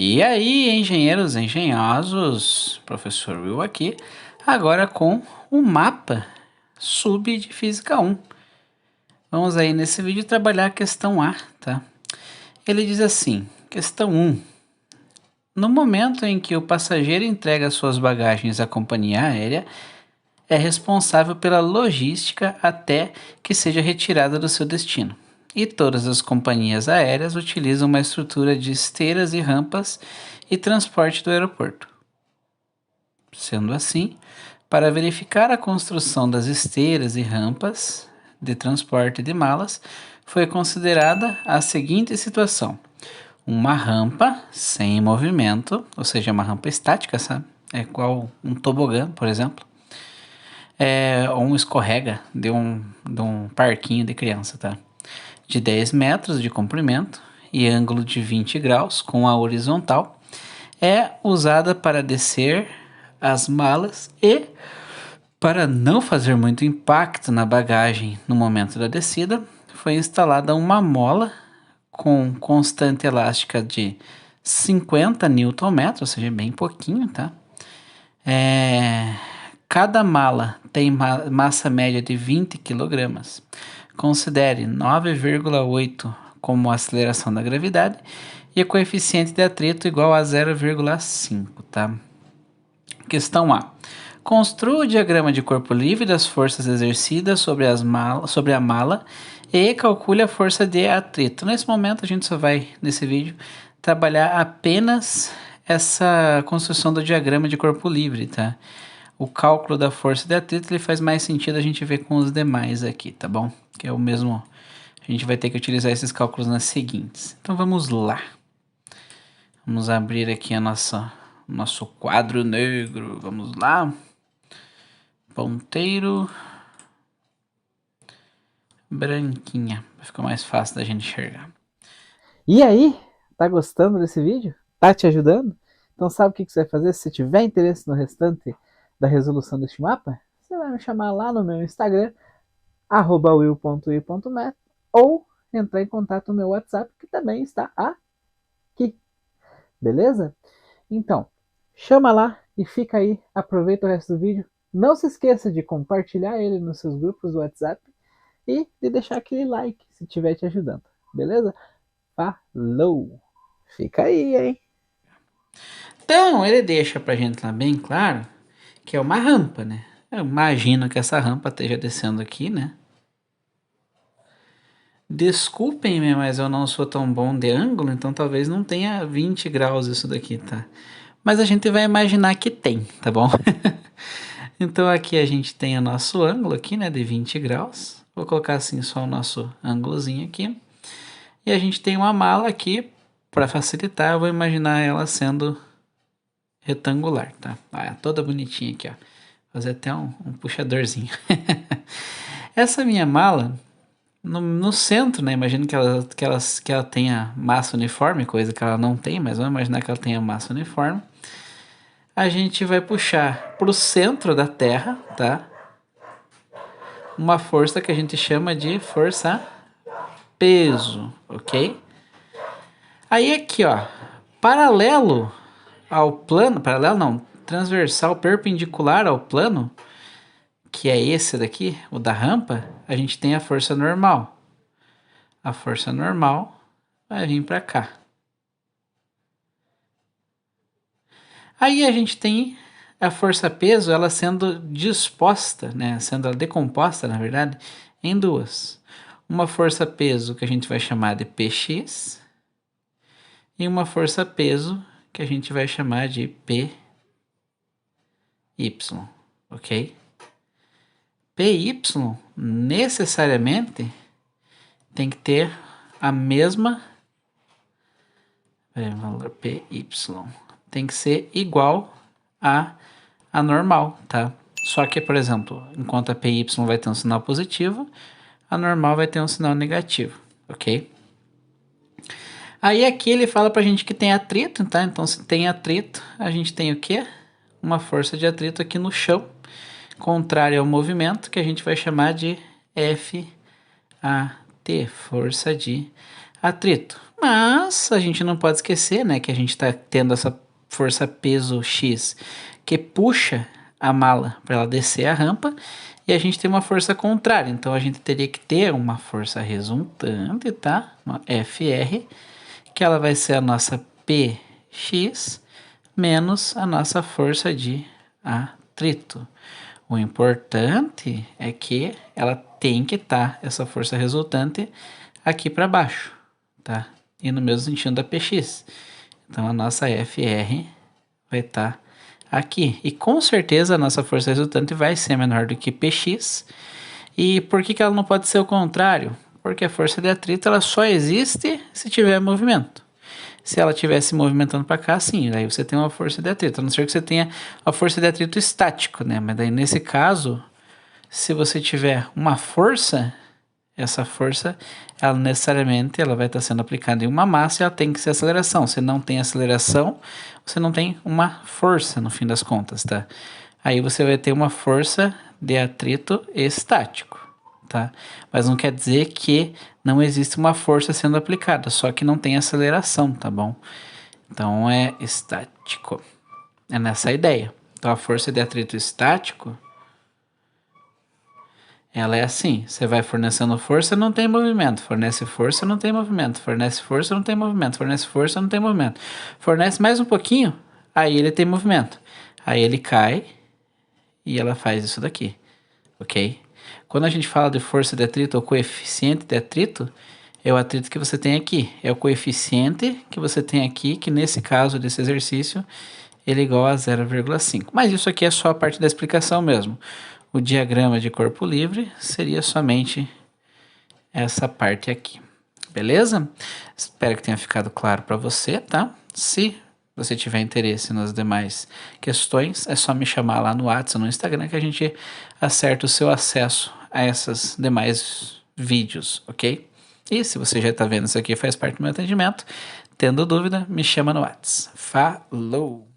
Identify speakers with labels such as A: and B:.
A: E aí, engenheiros engenhosos, professor Will aqui, agora com o mapa sub de Física 1. Vamos aí nesse vídeo trabalhar a questão A, tá? Ele diz assim, questão 1. No momento em que o passageiro entrega suas bagagens à companhia aérea, é responsável pela logística até que seja retirada do seu destino. E todas as companhias aéreas utilizam uma estrutura de esteiras e rampas e transporte do aeroporto. Sendo assim, para verificar a construção das esteiras e rampas de transporte de malas, foi considerada a seguinte situação: uma rampa sem movimento, ou seja, uma rampa estática, sabe? É igual um tobogã, por exemplo. Ou um escorrega de um parquinho de criança, tá? De 10 metros de comprimento e ângulo de 20 graus com a horizontal, é usada para descer as malas e, para não fazer muito impacto na bagagem no momento da descida, foi instalada uma mola com constante elástica de 50 Nm, ou seja, bem pouquinho, tá? Cada mala tem massa média de 20 kg. Considere 9,8 como a aceleração da gravidade e o coeficiente de atrito igual a 0,5, tá? Questão A. Construa o diagrama de corpo livre das forças exercidas sobre a mala e calcule a força de atrito. Nesse momento a gente só vai, nesse vídeo, trabalhar apenas essa construção do diagrama de corpo livre, tá? O cálculo da força de atrito ele faz mais sentido a gente ver com os demais aqui, tá bom? Que é o mesmo, a gente vai ter que utilizar esses cálculos nas seguintes. Então vamos lá. Vamos abrir aqui nosso quadro negro. Vamos lá. Ponteiro. Branquinha. Vai ficar mais fácil da gente enxergar.
B: E aí, tá gostando desse vídeo? Tá te ajudando? Então sabe o que você vai fazer se tiver interesse no restante da resolução deste mapa? Você vai me chamar lá no meu Instagram, will.i.met, ou entrar em contato no meu WhatsApp, que também está aqui. Beleza? Então, chama lá e fica aí, aproveita o resto do vídeo. Não se esqueça de compartilhar ele nos seus grupos do WhatsApp e de deixar aquele like se estiver te ajudando. Beleza? Falou! Fica aí, hein?
A: Então, ele deixa pra gente lá bem claro que é uma rampa, né? Eu imagino que essa rampa esteja descendo aqui, né? Desculpem-me, mas eu não sou tão bom de ângulo, então talvez não tenha 20 graus isso daqui, tá? Mas a gente vai imaginar que tem, tá bom? Então aqui a gente tem o nosso ângulo aqui, né, de 20 graus. Vou colocar assim só o nosso ângulozinho aqui. E a gente tem uma mala aqui, para facilitar, eu vou imaginar ela sendo retangular, tá? Toda bonitinha aqui, ó. Fazer até um puxadorzinho. Essa minha mala, no centro, né? Imagino que ela tenha massa uniforme, coisa que ela não tem, mas vamos imaginar que ela tenha massa uniforme. A gente vai puxar para o centro da Terra, tá? Uma força que a gente chama de força peso, ok? Aí aqui, ó, paralelo ao plano, paralelo não, transversal, perpendicular ao plano, que é esse daqui, o da rampa, a gente tem a força normal. A força normal vai vir para cá. Aí a gente tem a força peso, ela sendo disposta, né, sendo decomposta, na verdade, em duas. Uma força peso que a gente vai chamar de Px e uma força peso que a gente vai chamar de Py, ok? Py necessariamente tem que ter a mesma valor Py tem que ser igual a normal, tá? Só que, por exemplo, enquanto a Py vai ter um sinal positivo, a normal vai ter um sinal negativo, ok? Aí aqui ele fala pra gente que tem atrito, tá? Então se tem atrito, a gente tem o quê? Uma força de atrito aqui no chão, contrária ao movimento, que a gente vai chamar de FAT, força de atrito. Mas a gente não pode esquecer, né, que a gente está tendo essa força peso X que puxa a mala para ela descer a rampa e a gente tem uma força contrária. Então a gente teria que ter uma força resultante, tá? Uma FR, que ela vai ser a nossa PX menos a nossa força de atrito. O importante é que ela tem que estar, essa força resultante, aqui para baixo, tá? E no mesmo sentido da PX. Então a nossa FR vai estar aqui. E com certeza a nossa força resultante vai ser menor do que PX. E por que ela não pode ser o contrário? Porque a força de atrito ela só existe se tiver movimento. Se ela estivesse movimentando para cá, sim, daí você tem uma força de atrito. A não ser que você tenha a força de atrito estático, né? Mas daí nesse caso, se você tiver uma força, essa força, ela necessariamente ela vai estar sendo aplicada em uma massa e ela tem que ser aceleração. Se não tem aceleração, você não tem uma força no fim das contas, tá? Aí você vai ter uma força de atrito estático, tá? Mas não quer dizer que não existe uma força sendo aplicada, só que não tem aceleração, tá bom? Então é estático. É nessa ideia. Então a força de atrito estático ela é assim, você vai fornecendo força, não tem movimento. Fornece força, não tem movimento. Fornece força, não tem movimento. Fornece força, não tem movimento. Fornece mais um pouquinho, aí ele tem movimento. Aí ele cai e ela faz isso daqui, ok? Quando a gente fala de força de atrito ou coeficiente de atrito, é o atrito que você tem aqui. É o coeficiente que você tem aqui, que nesse caso desse exercício, ele é igual a 0,5. Mas isso aqui é só a parte da explicação mesmo. O diagrama de corpo livre seria somente essa parte aqui. Beleza? Espero que tenha ficado claro para você, tá? Se você tiver interesse nas demais questões, é só me chamar lá no WhatsApp, no Instagram, que a gente acerta o seu acesso a essas demais vídeos, ok? E se você já está vendo isso aqui, faz parte do meu atendimento. Tendo dúvida, me chama no WhatsApp. Falou!